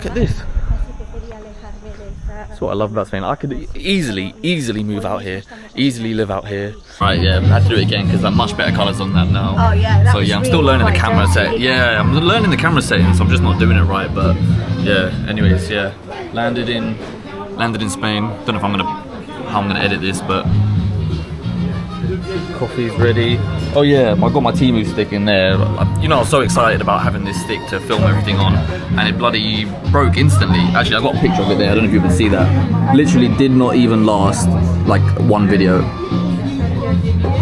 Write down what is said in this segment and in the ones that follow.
Look at this. That's what I love about Spain. I could easily move out here, easily live out here. Right, yeah, I had to do it again because I'm much better colours on that now. Oh yeah, that so yeah, I'm still learning the camera set. Yeah, I'm learning the camera settings, so I'm just not doing it right. But yeah, anyways, yeah, landed in Spain. Don't know if how I'm gonna edit this, but coffee's ready. Oh yeah, I got my Temu stick in there. You know, I was so excited about having this stick to film everything on, and it bloody broke instantly. Actually, I got a picture of it there. I don't know if you can see that. Literally did not even last like one video.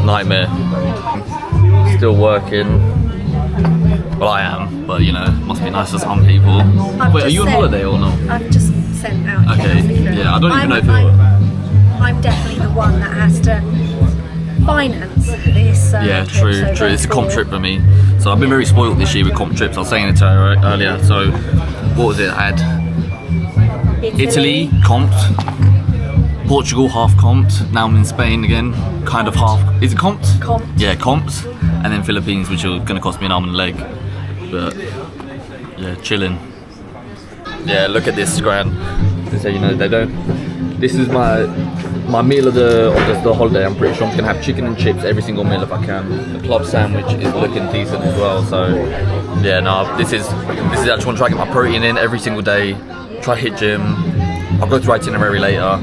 Nightmare. Still working. Well, I am, but you know, it must be nice for some people. Wait, are you on holiday or not? I've just sent out. Okay, yeah, I don't even know if I'm definitely the one that has to finance this. Yeah, true. It's a comp trip for me. So I've been very spoiled this year with comp trips. I was saying it to her earlier. So what was it? I had Italy comped, Portugal half comped. Now I'm in Spain again, kind of half. Is it comped? Comped. Yeah, comped. And then Philippines, which are going to cost me an arm and a leg. But yeah, chilling. Yeah, look at this scran. So you know they don't. This is my meal of the holiday. I'm pretty sure I'm just gonna have chicken and chips every single meal if I can. The club sandwich is looking decent as well. So yeah, no, this is I just want to try to get my protein in every single day. Try hit gym. I'll go through itinerary later.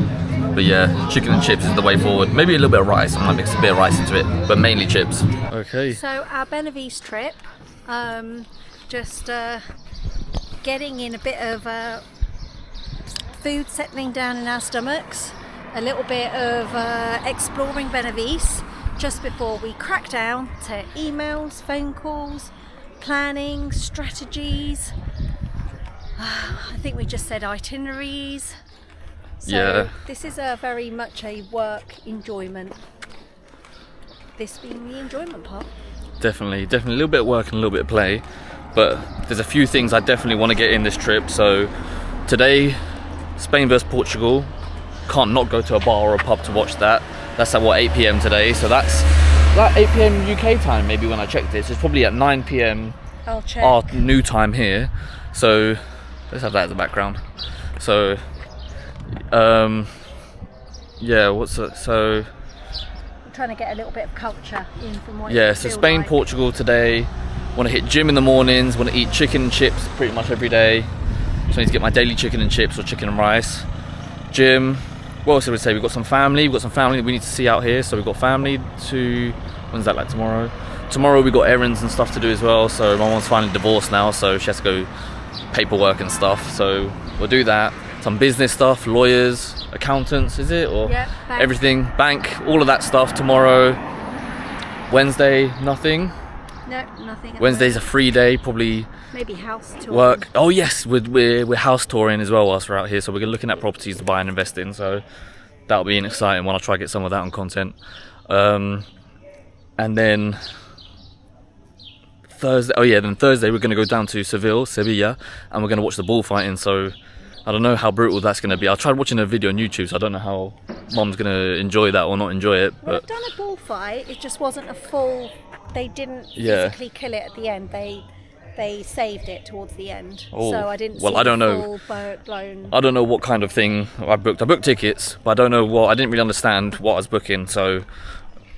But yeah, chicken and chips is the way forward. Maybe a little bit of rice. I might mix a bit of rice into it, but mainly chips. Okay. So our Benavís trip, just getting in a bit of food settling down in our stomachs, a little bit of exploring Benavís just before we crack down to emails, phone calls, planning, strategies. I think we just said itineraries. So yeah. This is a very much a work enjoyment. This being the enjoyment part. Definitely a little bit of work and a little bit of play. But there's a few things I definitely want to get in this trip. So today, Spain versus Portugal. Can't not go to a bar or a pub to watch that. That's at what, 8 PM today. So that's 8 PM UK time maybe when I checked this. It's probably at 9 PM I'll check. our new time here. So let's have that as a background. So yeah, what's it? So I'm trying to get a little bit of culture in from what yeah, so Spain, like. Portugal today. Want to hit gym in the mornings, want to eat chicken and chips pretty much every day. So I need to get my daily chicken and chips or chicken and rice. Gym. What else did we say? We've got some family we need to see out here. So we've got family to, when's that, like tomorrow? Tomorrow we've got errands and stuff to do as well. So my mom's finally divorced now, so she has to go paperwork and stuff. So we'll do that. Some business stuff, lawyers, accountants, is it? Or yep, bank. Everything, bank, all of that stuff tomorrow. Wednesday, nothing. No, nothing. Wednesday's a free day, probably maybe house tour. Work. Oh yes, we're house touring as well whilst we're out here, so we're looking at properties to buy and invest in. So that'll be an exciting one. I'll try to get some of that on content. And then Thursday. Oh yeah, then Thursday we're going to go down to Sevilla, and we're going to watch the bullfighting. So I don't know how brutal that's going to be. I tried watching a video on YouTube, so I don't know how Mum's going to enjoy that or not enjoy it. Well, but I've done a bullfight. It just wasn't a full. They didn't physically kill it at the end. They saved it towards the end. Oh, so I didn't. Well, see I don't the know. Full blown. I don't know what kind of thing I booked. I booked tickets, but I don't know what. I didn't really understand what I was booking. So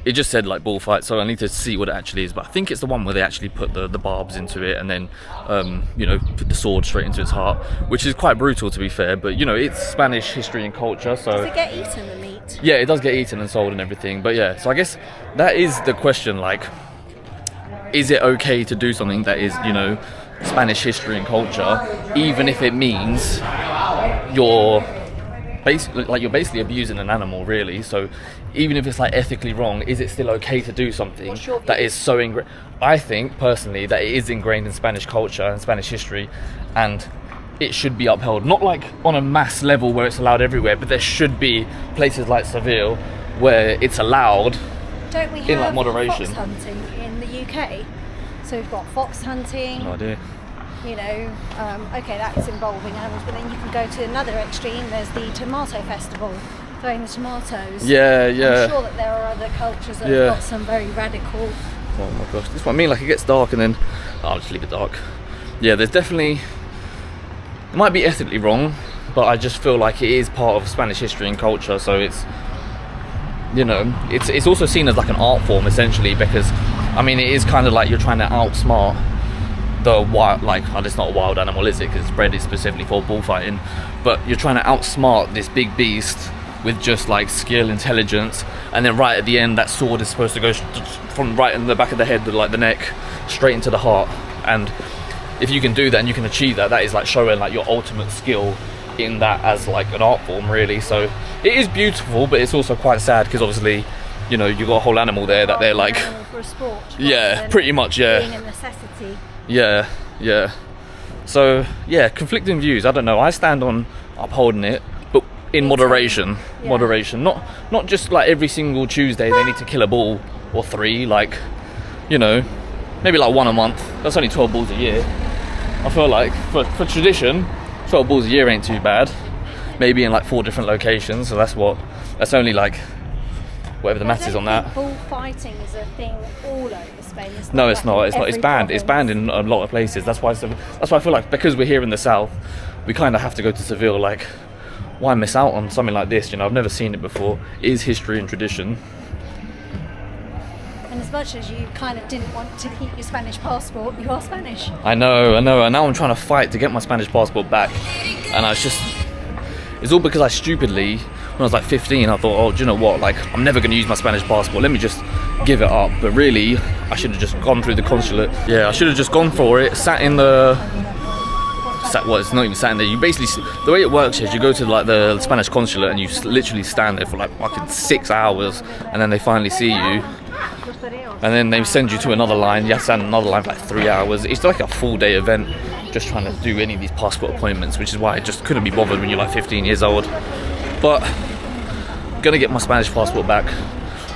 it just said like bullfight. So I need to see what it actually is. But I think it's the one where they actually put the barbs into it and then put the sword straight into its heart, which is quite brutal to be fair. But you know, it's Spanish history and culture. So does it get eaten, the meat? Yeah, it does get eaten and sold and everything. But yeah, so I guess that is the question. Like, is it okay to do something that is, you know, Spanish history and culture, even if it means you're basically abusing an animal, really? So even if it's like ethically wrong, is it still okay to do something that is so ingrained? I think personally that it is ingrained in Spanish culture and Spanish history, and it should be upheld. Not like on a mass level where it's allowed everywhere, but there should be places like Seville where it's allowed. Don't we have in like moderation. Fox hunting in the UK? So we've got fox hunting. No idea. You know, okay, that is involving animals, but then you can go to another extreme. There's the tomato festival, throwing the tomatoes. Yeah, yeah. I'm sure that there are other cultures that have got some very radical. Oh my gosh, this is what I mean. Like it gets dark and then I'll just leave it dark. Yeah, there's definitely it might be ethically wrong, but I just feel like it is part of Spanish history and culture. So it's, you know, it's also seen as like an art form essentially, because I mean it is kind of like you're trying to outsmart the wild, like, oh, it's not a wild animal, is it? Because it's bred specifically for bullfighting, but you're trying to outsmart this big beast with just like skill, intelligence, and then right at the end that sword is supposed to go from right in the back of the head to like the neck straight into the heart. And if you can do that and you can achieve that, that is like showing like your ultimate skill in that as like an art form, really. So it is beautiful, but it's also quite sad because obviously, you know, you've got a whole animal there that they're like, for a sport, yeah, pretty much, yeah, being a necessity. Yeah. So yeah, conflicting views. I don't know. I stand on upholding it, but in moderation. Yeah. Moderation. Not just like every single Tuesday they need to kill a bull or 3. Like, you know, maybe like 1 a month. That's only 12 bulls a year. I feel like for tradition, 12 bulls a year ain't too bad. Maybe in like 4 different locations. So that's only like whatever the maths is on that. Bullfighting is a thing all over Spain. No, it's not. It's banned. It's banned in a lot of places. That's why I feel like because we're here in the south, we kind of have to go to Seville. Like, why miss out on something like this? You know, I've never seen it before. It is history and tradition. And as much as you kind of didn't want to keep your Spanish passport, you are Spanish. I know. And now I'm trying to fight to get my Spanish passport back. And it's all because I stupidly, when I was like 15, I thought, oh, do you know what? Like, I'm never going to use my Spanish passport. Let me just give it up. But really, I should have just gone through the consulate. Yeah, I should have just gone for it. It's not even sat in there. You basically, the way it works is you go to like the Spanish consulate and you literally stand there for like fucking 6 hours, and then they finally see you. And then they send you to another line. You have to stand in another line for like 3 hours. It's like a full day event just trying to do any of these passport appointments, which is why I just couldn't be bothered when you're like 15 years old. But I'm gonna get my Spanish passport back.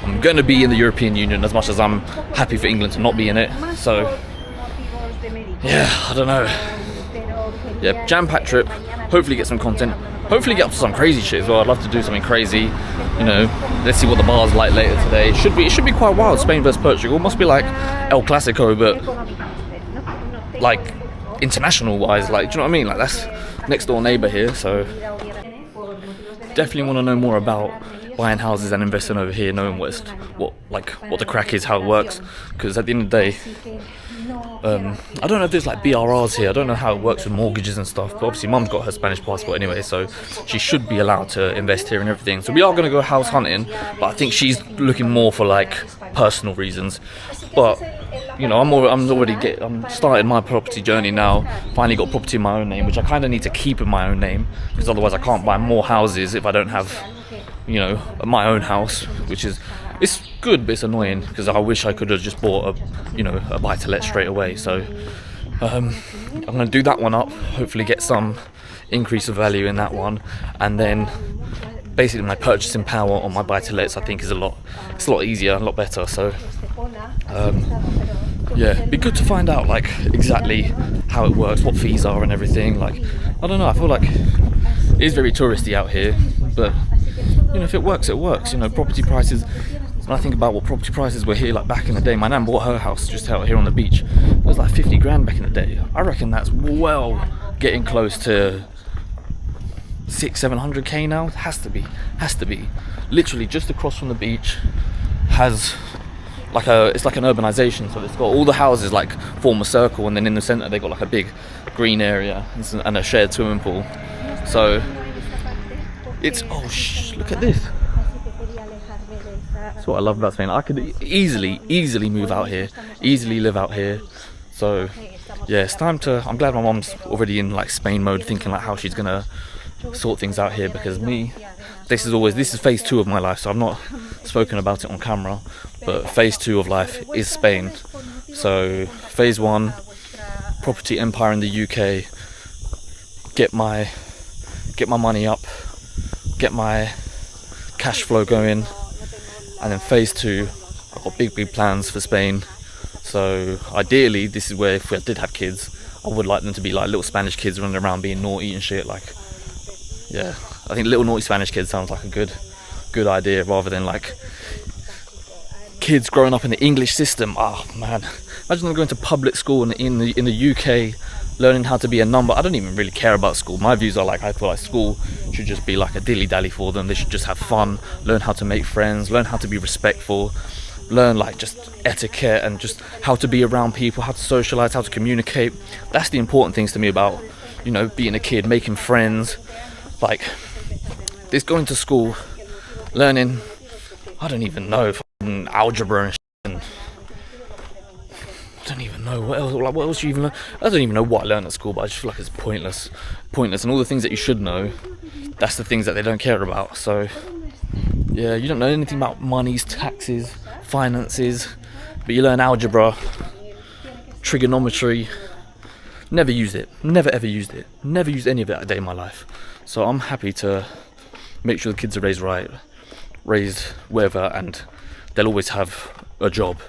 I'm gonna be in the European Union, as much as I'm happy for England to not be in it. So yeah, I don't know. Yeah, jam-packed trip. Hopefully get some content. Hopefully get up to some crazy shit as well. I'd love to do something crazy. You know, let's see what the bar's like later today. It should be quite wild. Spain versus Portugal. Must be like El Clasico, but like international wise. Like, do you know what I mean? Like, that's next door neighbour here. So definitely want to know more about buying houses and investing over here, knowing what the crack is, how it works. Because at the end of the day, I don't know if there's like BRRs here. I don't know how it works with mortgages and stuff, but obviously Mum's got her Spanish passport anyway, so she should be allowed to invest here and everything. So we are going to go house hunting, but I think she's looking more for like personal reasons. But you know, I'm starting my property journey now. Finally got property in my own name, which I kind of need to keep in my own name, because otherwise I can't buy more houses if I don't have, you know, my own house, which is, it's good, but it's annoying because I wish I could have just bought a buy-to-let straight away. So I'm going to do that one up, hopefully get some increase of value in that one, and then basically my purchasing power on my buy-to-lets I think is a lot easier, a lot better. So yeah, it'd be good to find out like exactly how it works, what fees are and everything. Like, I don't know, I feel like it is very touristy out here, but you know, if it works, it works. You know, property prices, when I think about what property prices were here like back in the day, my nan bought her house just out here on the beach. It was like 50 grand back in the day. I reckon that's well getting close to 600-700k now. It has to be. Literally just across from the beach has like it's like an urbanization, so it's got all the houses like form a circle, and then in the center they got like a big green area and a shared swimming pool. So it's, look at this. That's what I love about Spain. I could easily move out here, easily live out here. So yeah, it's time to, I'm glad my mom's already in like Spain mode, thinking like how she's gonna sort things out here, because this is phase 2 of my life, so I've not spoken about it on camera, but phase 2 of life is Spain. So phase 1, property empire in the UK, get my money up, get my cash flow going, and then phase 2, I've got big plans for Spain. So ideally, this is where, if I did have kids, I would like them to be like little Spanish kids running around being naughty and shit. Like, yeah, I think little naughty Spanish kids sounds like a good idea, rather than like kids growing up in the English system. Oh man, imagine them going to public school in the UK, learning how to be a number. I don't even really care about school. My views are like, I feel like school should just be like a dilly-dally for them. They should just have fun, learn how to make friends, learn how to be respectful, learn like just etiquette and just how to be around people, how to socialize, how to communicate. That's the important things to me about, you know, being a kid, making friends. Like this, going to school, learning, I don't even know, algebra and shit, and I don't even know what else. Like, what else you even learn? I don't even know what I learned at school, but I just feel like it's pointless. And all the things that you should know, that's the things that they don't care about. So yeah, you don't know anything about monies, taxes, finances, but you learn algebra, trigonometry. Never used it. Never ever used it. Never used any of it a day in my life. So I'm happy to make sure the kids are raised right, raised wherever, and they'll always have a job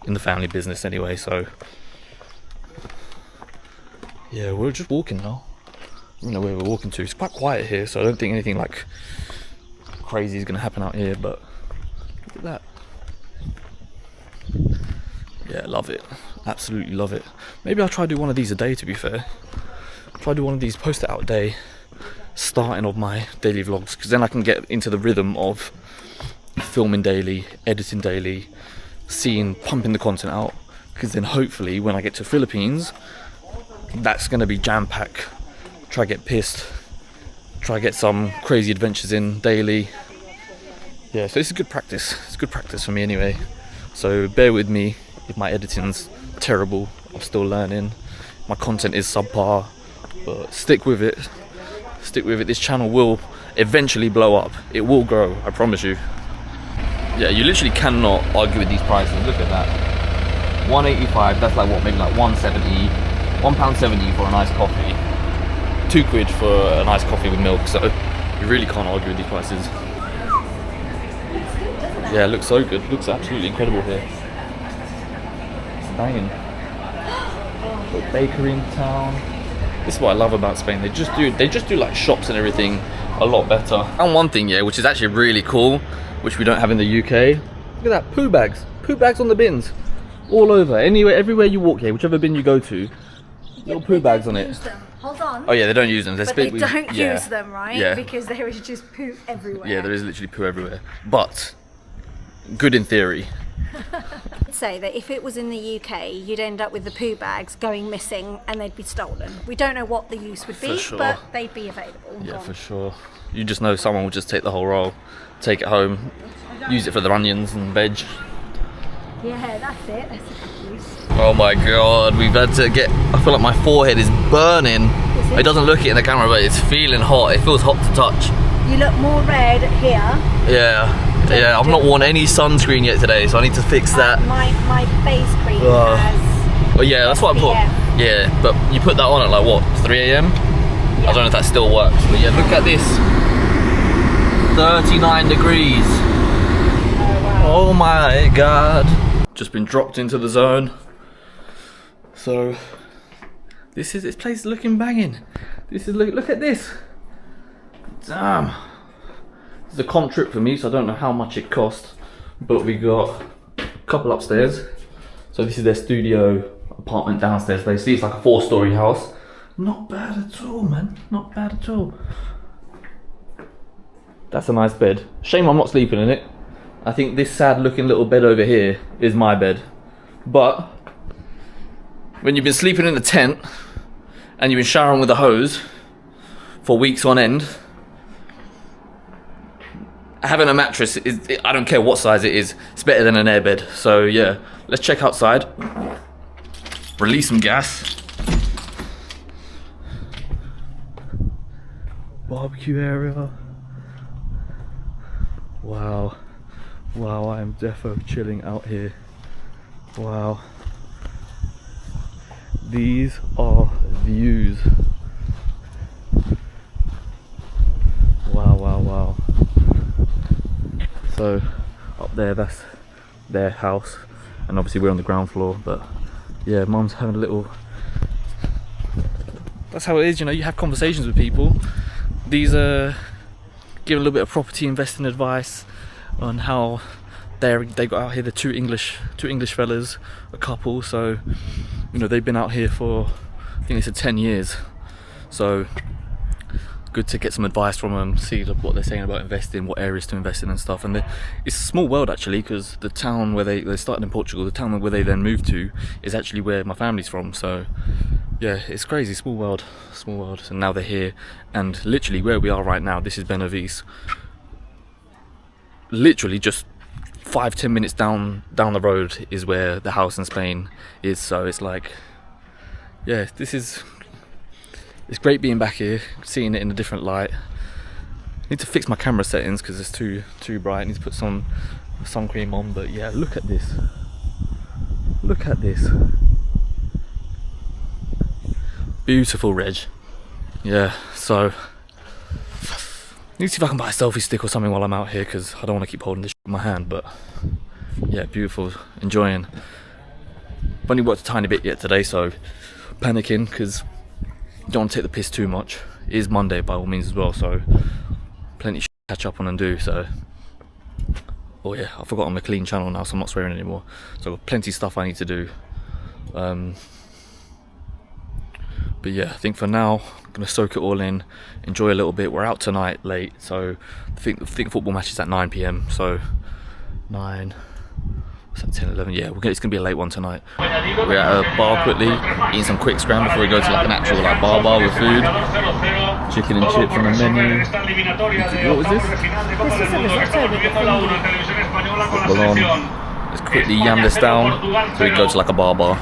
in the family business anyway. So yeah, we're just walking now. I don't know where we're walking to. It's quite quiet here, so I don't think anything like crazy is going to happen out here, but look at that. Yeah, love it. Absolutely love it. Maybe I'll try to do one of these a day, to be fair. Try to do one of these, post it out a day, starting of my daily vlogs, because then I can get into the rhythm of filming daily, editing daily, pumping the content out, because then hopefully when I get to Philippines, that's going to be jam-packed. Try to get pissed, try to get some crazy adventures in daily. Yeah, so it's a good practice. It's good practice for me anyway. So bear with me if my editing's terrible. I'm still learning. My content is subpar, but stick with it. Stick with it. This channel will eventually blow up. It will grow, I promise you. Yeah, you literally cannot argue with these prices. Look at that. 185, that's like what, maybe like 170, £1.70 for a nice coffee. £2 for a nice coffee with milk, so you really can't argue with these prices. Yeah, it looks so good. Looks absolutely incredible here. It's banging. Got a bakery in town. This is what I love about Spain. They just do like shops and everything a lot better. And one thing, yeah, which is actually really cool, which we don't have in the UK. Look at that, poo bags. Poo bags on the bins. All over. Anywhere, everywhere you walk here, whichever bin you go to, little poo bags on it. Hold on. Oh yeah, they don't use them. But they don't use them, right? Yeah. Because there is just poo everywhere. Yeah, there is literally poo everywhere. But good in theory. I'd say that if it was in the UK, you'd end up with the poo bags going missing and they'd be stolen. We don't know what the use would be, sure. but they'd be available. Yeah, for sure. You just know someone will just take the whole roll, take it home, use it for their onions and veg. Yeah, that's it. That's a good use. Oh my god, we've had to get... I feel like my forehead is burning. Is it? It doesn't look it in the camera, but it's feeling hot. It feels hot to touch. You look more red here. Yeah, I've not worn any sunscreen yet today, so I need to fix that. My face cream has... Well, yeah, that's what I put. Yeah, but you put that on at like what, 3 AM? Yeah. I don't know if that still works, but yeah, look at this. 39 degrees. Oh, wow. Oh my god. Just been dropped into the zone. So this place is looking banging. Look at this. Damn. It's a comp trip for me, so I don't know how much it cost, but we got a couple upstairs. So this is their studio apartment downstairs. Basically, it's like a 4-story house. Not bad at all, man. Not bad at all. That's a nice bed. Shame I'm not sleeping in it. I think this sad looking little bed over here is my bed. But when you've been sleeping in a tent and you've been showering with a hose for weeks on end, having a mattress, I don't care what size it is, it's better than an airbed. So yeah, let's check outside. Release some gas. Barbecue area. Wow. Wow, I am defo chilling out here. Wow. These are views. Wow, wow, wow. So up there, that's their house, and obviously we're on the ground floor, but yeah, Mum's having a little... That's how it is, you know, you have conversations with people. These are giving a little bit of property investing advice on how they got out here. The two English fellas, a couple, so you know they've been out here for I think they said 10 years. So good to get some advice from them, see what they're saying about investing, what areas to invest in and stuff. And it's a small world actually, because the town where they started in Portugal, the town where they then moved to is actually where my family's from. So yeah, it's crazy, small world. And now they're here, and literally where we are right now, this is Benavides. Literally just 5-10 minutes down the road is where the house in Spain is. So it's like, yeah, it's great being back here, seeing it in a different light. I need to fix my camera settings because it's too bright. I need to put some sun cream on. But yeah, look at this. Beautiful reg. Yeah, so need to see if I can buy a selfie stick or something while I'm out here, because I don't want to keep holding this in my hand. But yeah, beautiful, enjoying. I've only worked a tiny bit yet today, so panicking because don't want to take the piss too much. It is Monday by all means as well, so plenty of shit to catch up on and do. So, oh yeah, I forgot I'm a clean channel now, so I'm not swearing anymore. So I've got plenty of stuff I need to do. But yeah, I think for now I'm gonna soak it all in, enjoy a little bit. We're out tonight late, so I think the football match is at 9 PM. So 9. What's that, 10, 11? Yeah, it's going to be a late one tonight. We're at a bar quickly, eating some quick scram before we go to like an actual like bar with food. Chicken and chips on the menu. What was this? This is a risotto with the thingy. Hold on. Let's quickly yam this down so we can go to like a bar.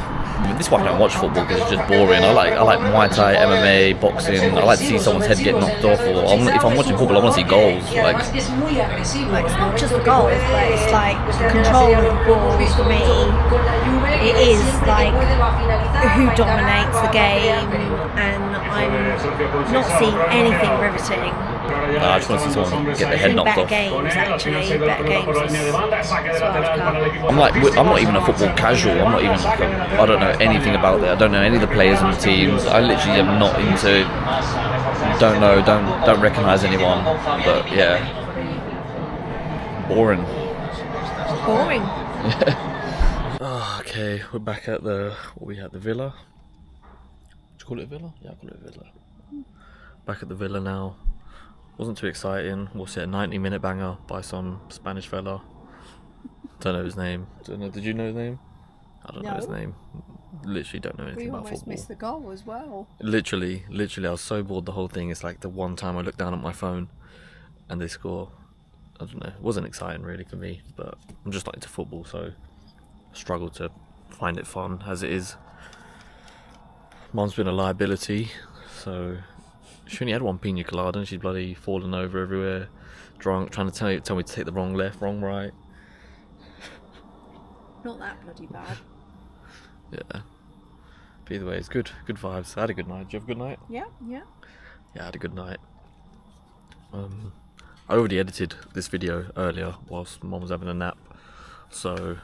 This is why I don't watch football, because it's just boring. I like Muay Thai, MMA, boxing. I like to see someone's head get knocked off, or if I'm watching football, I want to see goals. Like it's not just the goals, but it's like the control of the ball for me. It is like who dominates the game, and I'm not seeing anything riveting. I just want to see someone get their head knocked off. Better games is what I've come. I'm not even a football casual. I'm not even I don't know anything about it. I don't know any of the players and the teams. I literally am not into. Don't recognise anyone. But yeah, boring. Okay, we're back at the villa. Did you call it a villa? Yeah, I call it a villa. Back at the villa now. Wasn't too exciting. We'll see a 90-minute banger by some Spanish fella. Don't know his name. Did you know his name? I don't know his name. Literally don't know anything about football. We almost missed the goal as well. Literally, I was so bored the whole thing. It's like the one time I looked down at my phone and they score. I don't know. It wasn't exciting really for me, but I'm just not into football, so I struggle to find it fun as it is. Mum's been a liability, so she only had one pina colada and she's bloody falling over everywhere, drunk, trying to tell me to take the wrong left, wrong right. Not that bloody bad. Yeah. But either way, it's good vibes. I had a good night. Did you have a good night? Yeah. Yeah, I had a good night. I already edited this video earlier whilst Mum was having a nap, so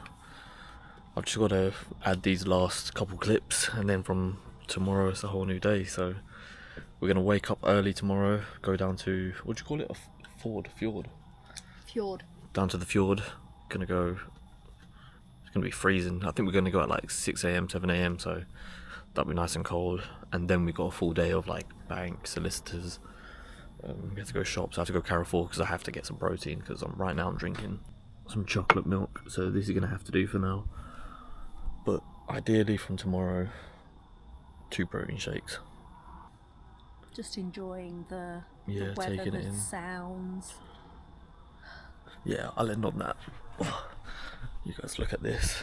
I've just got to add these last couple clips, and then from tomorrow it's a whole new day. So we're going to wake up early tomorrow, go down to, what do you call it, fjord? Down to the fjord. It's going to be freezing. I think we're going to go at like 6 AM, 7 AM, so that'll be nice and cold. And then we got a full day of like bank, solicitors. We have to go shops. I have to go Carrefour because I have to get some protein, because right now I'm drinking some chocolate milk, so this is going to have to do for now. But ideally from tomorrow, 2 protein shakes. Just enjoying the weather, taking it the in. sounds. Yeah, I'll end on that. You guys look at this.